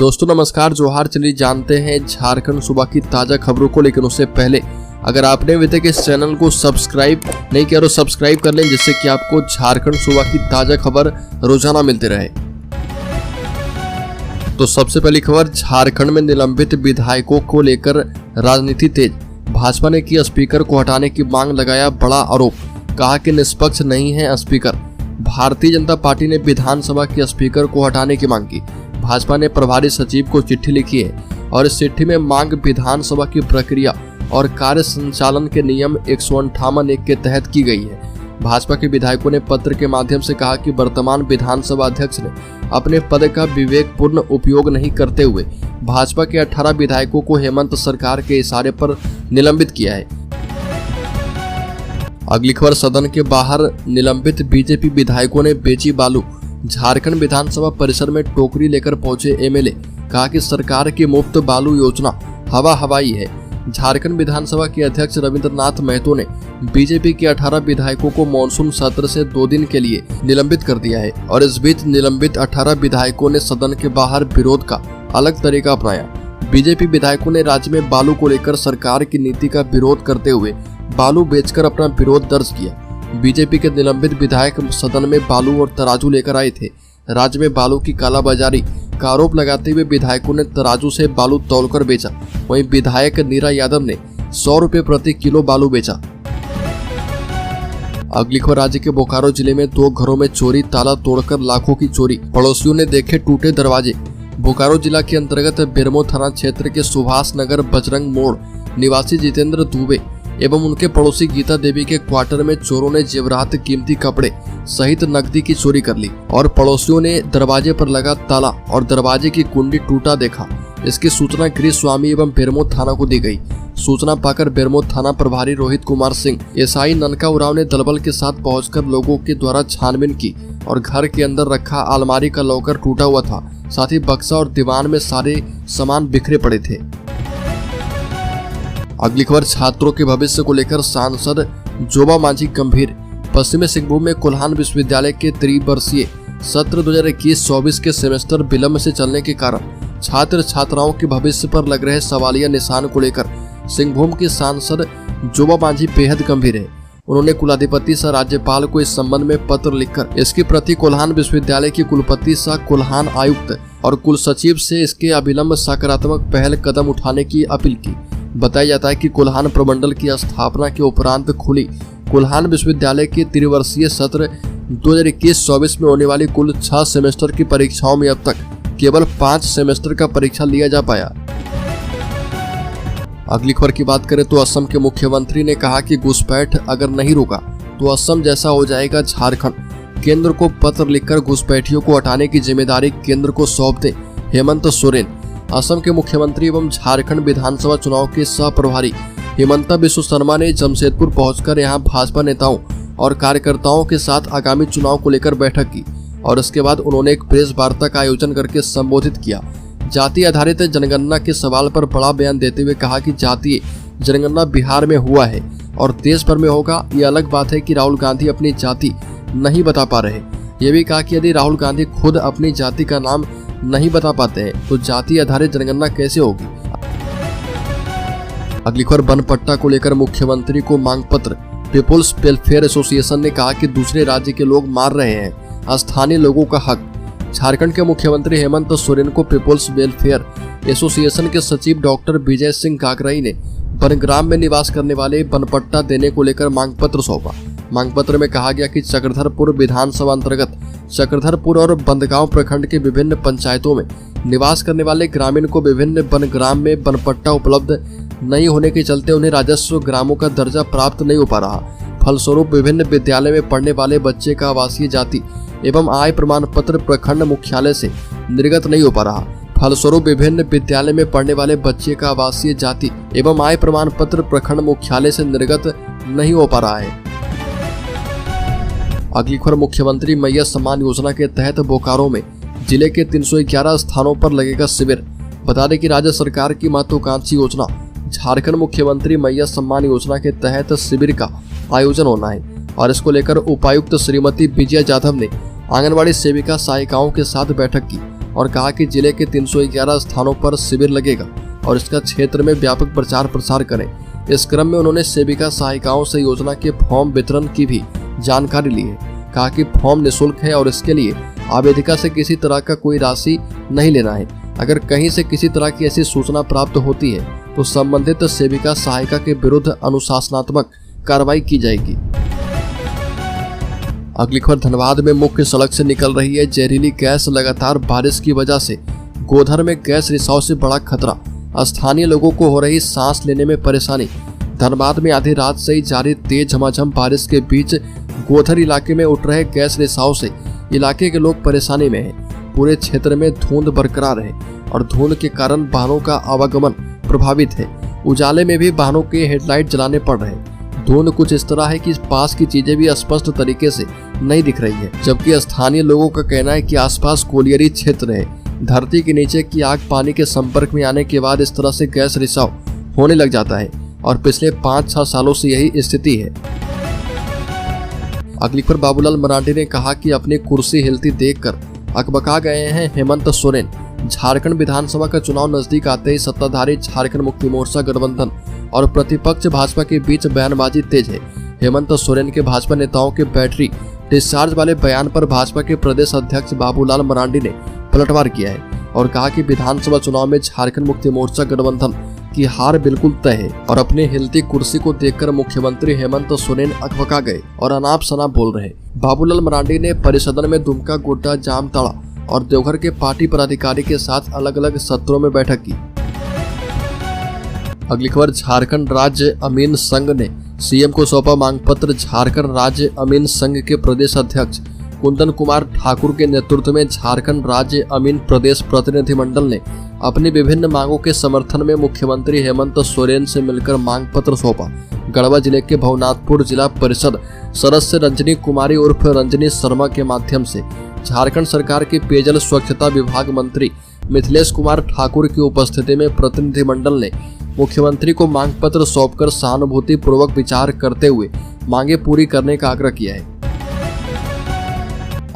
दोस्तों नमस्कार, जोहार। चलिए जानते हैं झारखंड सूबा की ताजा खबरों को, लेकिन उससे पहले अगर आपने अभी तक इस चैनल को सब्सक्राइब नहीं किया तो सब्सक्राइब कर लें, जिससे कि आपको झारखंड सूबा की ताजा खबर रोजाना मिलती रहे। तो सबसे पहली खबर, झारखंड में निलंबित विधायकों को लेकर राजनीति तेज। भाजपा ने की स्पीकर को हटाने की मांग, लगाया बड़ा आरोप, कहा कि निष्पक्ष नहीं है स्पीकर। भारतीय जनता पार्टी ने विधानसभा के स्पीकर को हटाने की मांग की। भाजपा ने प्रभारी सचिव को चिट्ठी लिखी है और इस चिट्ठी में मांग विधानसभा की प्रक्रिया और कार्य संचालन के नियम 158(1) के तहत की गई है। भाजपा के विधायकों ने पत्र के माध्यम से कहा कि वर्तमान विधानसभा अध्यक्ष ने अपने पद का विवेकपूर्ण उपयोग नहीं करते हुए भाजपा के 18 विधायकों को हेमंत सरकार के इशारे पर निलंबित किया है। अगली खबर, सदन के बाहर निलंबित बीजेपी विधायकों ने बेची बालू। झारखंड विधानसभा परिसर में टोकरी लेकर पहुंचे एमएलए, कहा कि सरकार की मुफ्त बालू योजना हवा हवाई है। झारखंड विधानसभा के अध्यक्ष रविंद्रनाथ महतो ने बीजेपी के 18 विधायकों को मानसून सत्र से 2 दिन के लिए निलंबित कर दिया है और इस बीच निलंबित 18 विधायकों ने सदन के बाहर विरोध का अलग तरीका अपनाया। बीजेपी विधायकों ने राज्य में बालू को लेकर सरकार की नीति का विरोध करते हुए बालू बेचकर अपना विरोध दर्ज किया। बीजेपी के निलंबित विधायक सदन में बालू और तराजू लेकर आए थे। राज्य में बालू की कालाबाजारी का आरोप लगाते हुए विधायकों ने तराजू से बालू तौलकर बेचा। वहीं विधायक नीरा यादव ने 100 रुपए प्रति किलो बालू बेचा। अगली खबर, राज्य के बोकारो जिले में 2 घरों में चोरी, ताला तोड़कर लाखों की चोरी, पड़ोसियों ने देखे टूटे दरवाजे। बोकारो जिला के अंतर्गत बेरमो थाना क्षेत्र के सुभाष नगर बजरंग मोड़ निवासी जितेंद्र दुबे एवं उनके पड़ोसी गीता देवी के क्वार्टर में चोरों ने जेवरात, कीमती कपड़े सहित नकदी की चोरी कर ली और पड़ोसियों ने दरवाजे पर लगा ताला और दरवाजे की कुंडी टूटा देखा। इसकी सूचना गृह स्वामी एवं बेरमो थाना को दी गई। सूचना पाकर बेरमो थाना प्रभारी रोहित कुमार सिंह, एसआई ननका उराव ने दलबल के साथ पहुंचकर लोगों के द्वारा छानबीन की और घर के अंदर रखा अलमारी का लॉकर टूटा हुआ था, साथ ही बक्सा और दीवान में सारे सामान बिखरे पड़े थे। अगली खबर, छात्रों के भविष्य को लेकर सांसद जोबा मांझी गंभीर। पश्चिमी सिंहभूम में कोल्हान विश्वविद्यालय के त्रिवर्षीय सत्र 2021-24 के सेमेस्टर विलंब से चलने के कारण छात्र छात्राओं के भविष्य पर लग रहे सवालिया निशान को लेकर सिंहभूम के सांसद जोबा मांझी बेहद गंभीर है। उन्होंने कुलाधिपति सह राज्यपाल को इस संबंध में पत्र लिखकर इसकी प्रति कोल्हान विश्वविद्यालय के कुलपति सह कोल्हान आयुक्त और कुल सचिव से इसके अविलंब सकारात्मक पहल कदम उठाने की अपील की। बताया जाता है कि कोल्हान प्रमंडल की स्थापना के उपरांत खुली कोल्हान विश्वविद्यालय के त्रिवर्षीय सत्र 2021-24 में होने वाली कुल 6 सेमेस्टर की परीक्षाओं में अब तक केवल 5 सेमेस्टर का परीक्षा लिया जा पाया। अगली खबर की बात करें तो असम के मुख्यमंत्री ने कहा कि घुसपैठ अगर नहीं रुका तो असम जैसा हो जाएगा झारखंड। केंद्र को पत्र लिखकर घुसपैठियों को हटाने की जिम्मेदारी केंद्र को सौंप दे हेमंत सोरेन। असम के मुख्यमंत्री एवं झारखंड विधानसभा चुनाव के सह प्रभारी हिमंता बिस्व शर्मा ने जमशेदपुर पहुंचकर यहां भाजपा नेताओं और कार्यकर्ताओं के साथ आगामी चुनाव को लेकर बैठक की और इसके बाद उन्होंने एक प्रेस वार्ता का आयोजन करके संबोधित किया। जाति आधारित जनगणना के सवाल पर बड़ा बयान देते हुए कहा कि जातीय जनगणना बिहार में हुआ है और देश भर में होगा। ये अलग बात है कि राहुल गांधी अपनी जाति नहीं बता पा रहे। ये भी कहा कि यदि राहुल गांधी खुद अपनी जाति का नाम नहीं बता पाते हैं तो जाति आधारित जनगणना कैसे होगी। अगली खबर, बनपट्टा को लेकर मुख्यमंत्री को मांग पत्र। पीपुल्स वेलफेयर एसोसिएशन ने कहा कि दूसरे राज्य के लोग मार रहे हैं स्थानीय लोगों का हक। झारखंड के मुख्यमंत्री हेमंत सोरेन को पीपुल्स वेलफेयर एसोसिएशन के सचिव डॉक्टर विजय सिंह काकराई ने बनग्राम में निवास करने वाले बनपट्टा देने को लेकर मांग पत्र सौंपा। मांग पत्र में कहा गया कि चक्रधरपुर विधानसभा अंतर्गत चक्रधरपुर और बंदगांव प्रखंड के विभिन्न पंचायतों में निवास करने वाले ग्रामीण को विभिन्न बनग्राम में बनपट्टा उपलब्ध नहीं होने के चलते उन्हें राजस्व ग्रामों का दर्जा प्राप्त नहीं हो पा रहा। फलस्वरूप विभिन्न विद्यालय में पढ़ने वाले बच्चे का आवासीय जाति एवं आय प्रमाण पत्र प्रखंड मुख्यालय से निर्गत नहीं हो पा रहा। फलस्वरूप विभिन्न विद्यालय में पढ़ने वाले बच्चे का आवासीय जाति एवं आय प्रमाण पत्र प्रखंड मुख्यालय से निर्गत नहीं हो पा रहा है। अगली खबर, मुख्यमंत्री मैया सम्मान योजना के तहत बोकारो में जिले के 311 स्थानों पर लगेगा शिविर। बता दें कि राज्य सरकार की महत्वाकांक्षी योजना झारखंड मुख्यमंत्री मैया सम्मान योजना के तहत शिविर का आयोजन होना है और इसको लेकर उपायुक्त श्रीमती विजया जाधव ने आंगनबाड़ी सेविका सहायिकाओं के साथ बैठक की। और कहा कि जिले के 311 स्थानों पर शिविर लगेगा और इसका क्षेत्र में व्यापक प्रचार प्रसार करें। इस क्रम में उन्होंने सेविका सहायिकाओं से योजना के फॉर्म वितरण की भी जानकारी ली है। कहा कि फॉर्म निःशुल्क है और इसके लिए आवेदिका से किसी तरह का कोई राशि नहीं लेना है। अगर कहीं से किसी तरह की ऐसी सूचना प्राप्त होती है तो संबंधित सेविका सहायिका के विरुद्ध अनुशासनात्मक कार्रवाई की जाएगी। अगली खबर धनबाद में मुख्य सड़क से निकल रही है जहरीली गैस। लगातार बारिश की वजह से गोधर में गैस रिसाव से बड़ा खतरा। स्थानीय लोगों को हो रही सांस लेने में परेशानी। धनबाद में आधी रात से ही जारी तेज झमाझम बारिश के बीच गोधर इलाके में उठ रहे गैस रिसाव से इलाके के लोग परेशानी में हैं। पूरे क्षेत्र में धुंध बरकरार है और धुंध के कारण वाहनों का आवागमन प्रभावित है। उजाले में भी वाहनों के हेडलाइट जलाने पड़ रहे हैं। धुंध कुछ इस तरह है कि पास की चीजें भी स्पष्ट तरीके से नहीं दिख रही है, जबकि स्थानीय लोगों का कहना है कि आसपास कोलियरी क्षेत्र है। धरती के नीचे की आग पानी के संपर्क में आने के बाद इस तरह से गैस रिसाव होने लग जाता है और पिछले 5-6 सालों से यही स्थिति है। अगली पर बाबूलाल मरांडी ने कहा कि अपनी कुर्सी हिलती देखकर अकबका गए हैं हेमंत सोरेन। झारखंड विधानसभा का चुनाव नजदीक आते ही सत्ताधारी झारखंड मुक्ति मोर्चा गठबंधन और प्रतिपक्ष भाजपा के बीच बयानबाजी तेज है। हेमंत सोरेन के भाजपा नेताओं के बैटरी डिस्चार्ज वाले बयान पर भाजपा के प्रदेश अध्यक्ष बाबूलाल मरांडी ने पलटवार किया है और कहा कि विधानसभा चुनाव में झारखंड मुक्ति मोर्चा गठबंधन की हार बिल्कुल तय है और अपनी हिलती कुर्सी को देखकर मुख्यमंत्री हेमंत सोरेन अकबका गए और अनाप शनाप बोल रहे। बाबूलाल मरांडी ने परिसदन में दुमका, गोड्डा, जामताड़ा और देवघर के पार्टी पदाधिकारी के साथ अलग अलग सत्रों में बैठक की। अगली खबर झारखंड राज्य अमीन संघ ने सीएम को सौंपा मांग पत्र। झारखंड राज्य अमीन संघ के प्रदेश अध्यक्ष कुंदन कुमार ठाकुर के नेतृत्व में झारखंड राज्य अमीन प्रदेश प्रतिनिधिमंडल ने अपनी विभिन्न मांगों के समर्थन में मुख्यमंत्री हेमंत सोरेन से मिलकर मांग पत्र सौंपा। गढ़वा जिले के भवनाथपुर जिला परिषद सदस्य रंजनी कुमारी उर्फ रंजनी शर्मा के माध्यम से झारखंड सरकार के पेयजल स्वच्छता विभाग मंत्री मिथिलेश कुमार ठाकुर की उपस्थिति में प्रतिनिधिमंडल ने मुख्यमंत्री को मांग पत्र सौंपकर सहानुभूति पूर्वक विचार करते हुए मांगे पूरी करने का आग्रह किया है।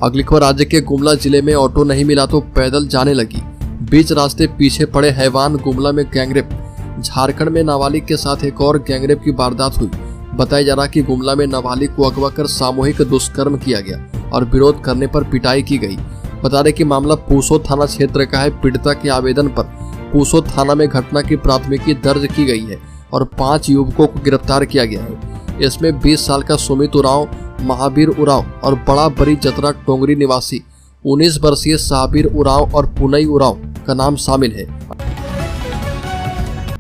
अगली खबर राज्य के गुमला जिले में ऑटो नहीं मिला तो पैदल जाने लगी। बीच रास्ते पीछे पड़े हैवान। गुमला में गैंगरेप। झारखंड में नाबालिग के साथ एक और गैंगरेप की वारदात हुई। बताया जा रहा कि गुमला में नाबालिग को अगवा कर सामूहिक दुष्कर्म किया गया और विरोध करने पर पिटाई की गई। बता दें कि मामला पूसो थाना क्षेत्र का है। पीड़िता के आवेदन पर पूसो थाना में घटना की प्राथमिकी दर्ज की गई है और 5 युवकों को गिरफ्तार किया गया है। इसमें 20 साल का सुमित उरांव, महावीर उरांव और बड़ा बड़ी जतरा टोंगरी निवासी 19 वर्षीय साबिर उरांव और पुनई उरांव का नाम शामिल है।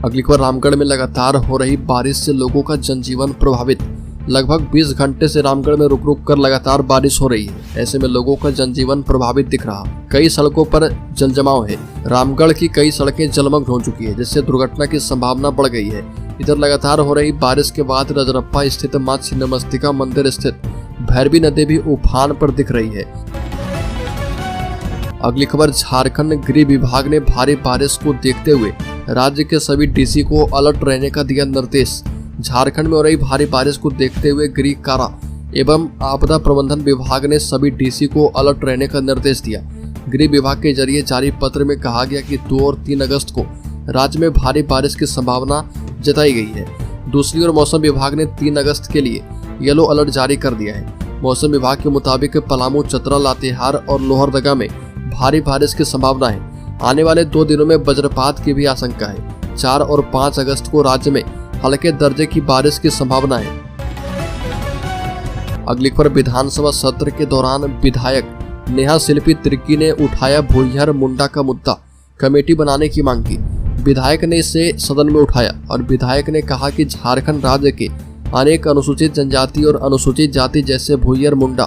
अगली खबर रामगढ़ में लगातार हो रही बारिश से लोगों का जनजीवन प्रभावित। लगभग 20 घंटे से रामगढ़ में रुक रुक कर लगातार बारिश हो रही है। ऐसे में लोगों का जनजीवन प्रभावित दिख रहा। कई सड़कों पर जलजमाव है। रामगढ़ की कई सड़कें जलमग्न हो चुकी है, जिससे दुर्घटना की संभावना बढ़ गई है। इधर लगातार हो रही बारिश के बाद रजरप्पा स्थित मां छिन्नमस्तिका मंदिर स्थित भैरवी नदी भी उफान पर दिख रही है। अगली खबर झारखंड गृह विभाग ने भारी बारिश को देखते हुए राज्य के सभी डीसी को अलर्ट रहने का दिया निर्देश। झारखंड में हो रही भारी बारिश को देखते हुए गृह कारा एवं आपदा प्रबंधन विभाग ने सभी डीसी को अलर्ट रहने का निर्देश दिया। गृह विभाग के जरिए जारी पत्र में कहा गया कि 2 और 3 अगस्त को राज्य में भारी बारिश की संभावना जताई गई है। दूसरी ओर मौसम विभाग ने 3 अगस्त के लिए येलो अलर्ट जारी कर दिया है। मौसम विभाग के मुताबिक पलामू, चतरा, लातेहार और लोहरदगा में भारी बारिश की संभावना है। आने वाले 2 दिनों में वज्रपात की भी आशंका है। 4 और 5 अगस्त को राज्य में हल्के दर्जे की बारिश की संभावना है। अगली खबर विधानसभा सत्र के दौरान विधायक नेहा शिल्पी तिर्की ने उठाया भुइहर मुंडा का मुद्दा। कमेटी बनाने की मांग की। विधायक ने इसे सदन में उठाया और विधायक ने कहा कि झारखंड राज्य के अनेक अनुसूचित जनजाति और अनुसूचित जाति जैसे भुइहर मुंडा,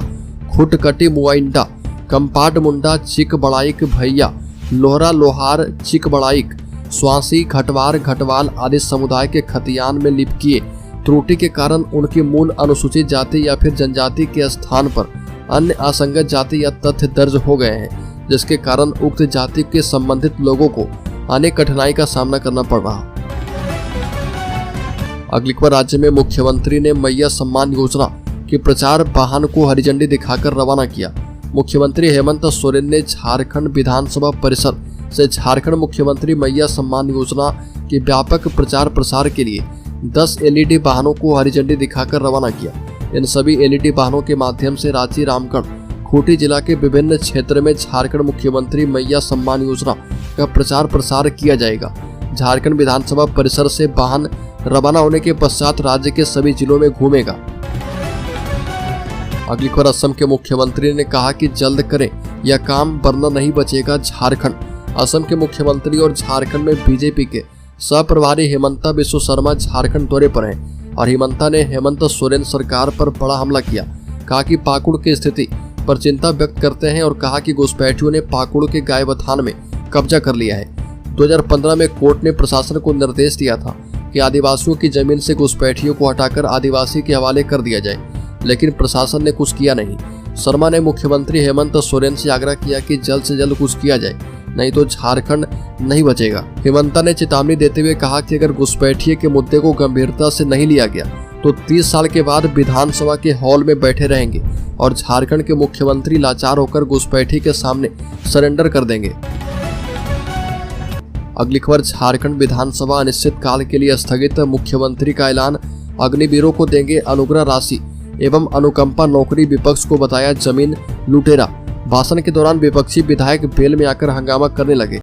खुटकटी मुआइंडा, कंपाट मुंडा, चिक बड़ाइक भैया, लोहरा लोहार, चिक बड़ाइक, स्वासी, घटवार, घटवाल आदि समुदाय के खतियान में लिपकिए त्रुटि के कारण उनकी मूल अनुसूचित जाति या फिर जनजाति के स्थान पर अन्य असंगत जाति या तथ्य दर्ज हो गए हैं, जिसके कारण उक्त जाति के संबंधित लोगों को अनेक कठिनाई का सामना करना पड़ रहा। अगली खबर राज्य में मुख्यमंत्री ने मैया सम्मान योजना के प्रचार वाहन को हरी झंडी दिखाकर रवाना किया। मुख्यमंत्री हेमंत सोरेन ने झारखंड विधानसभा परिसर से झारखंड मुख्यमंत्री मैया सम्मान योजना के व्यापक प्रचार प्रसार के लिए 10 LED वाहनों को हरी झंडी दिखाकर रवाना किया। इन सभी LED वाहनों के माध्यम से रांची, रामगढ़, खूंटी जिला के विभिन्न क्षेत्र में झारखंड मुख्यमंत्री मैया सम्मान योजना का प्रचार प्रसार किया जाएगा। झारखंड विधानसभा परिसर से वाहन रवाना होने के पश्चात राज्य के सभी जिलों में घूमेगा। अगली खबर, असम के मुख्यमंत्री ने कहा कि जल्द करें यह काम वरना नहीं बचेगा झारखंड। असम के मुख्यमंत्री और झारखंड में बीजेपी के सह प्रभारी हेमंता बिस्वा शर्मा झारखंड दौरे पर हैं और हेमंता ने हेमंत सोरेन सरकार पर बड़ा हमला किया। कहा कि पाकुड़ की स्थिति पर चिंता व्यक्त करते हैं और कहा कि घुसपैठियों ने पाकुड़ के गायबथान में कब्जा कर लिया है। 2015 में कोर्ट ने प्रशासन को निर्देश दिया था कि आदिवासियों की जमीन से घुसपैठियों को हटाकर आदिवासी के हवाले कर दिया जाए, लेकिन प्रशासन ने कुछ किया नहीं। शर्मा ने मुख्यमंत्री हेमंत सोरेन से आग्रह किया कि जल्द से जल्द कुछ किया जाए, नहीं तो झारखंड नहीं बचेगा। हेमंता ने चेतावनी देते हुए कहा कि अगर घुसपैठिए के मुद्दे को गंभीरता से नहीं लिया गया तो 30 साल के बाद विधानसभा के हॉल में बैठे रहेंगे और झारखंड के मुख्यमंत्री लाचार होकर घुसपैठी के सामने सरेंडर कर देंगे। अगली खबर, झारखंड विधानसभा अनिश्चितकाल के लिए स्थगित, मुख्यमंत्री का ऐलान, अग्निवीरों को देंगे अनुग्रह राशि एवं अनुकंपा नौकरी, विपक्ष को बताया जमीन लुटेरा। भाषण के दौरान विपक्षी विधायक बेल में आकर हंगामा करने लगे।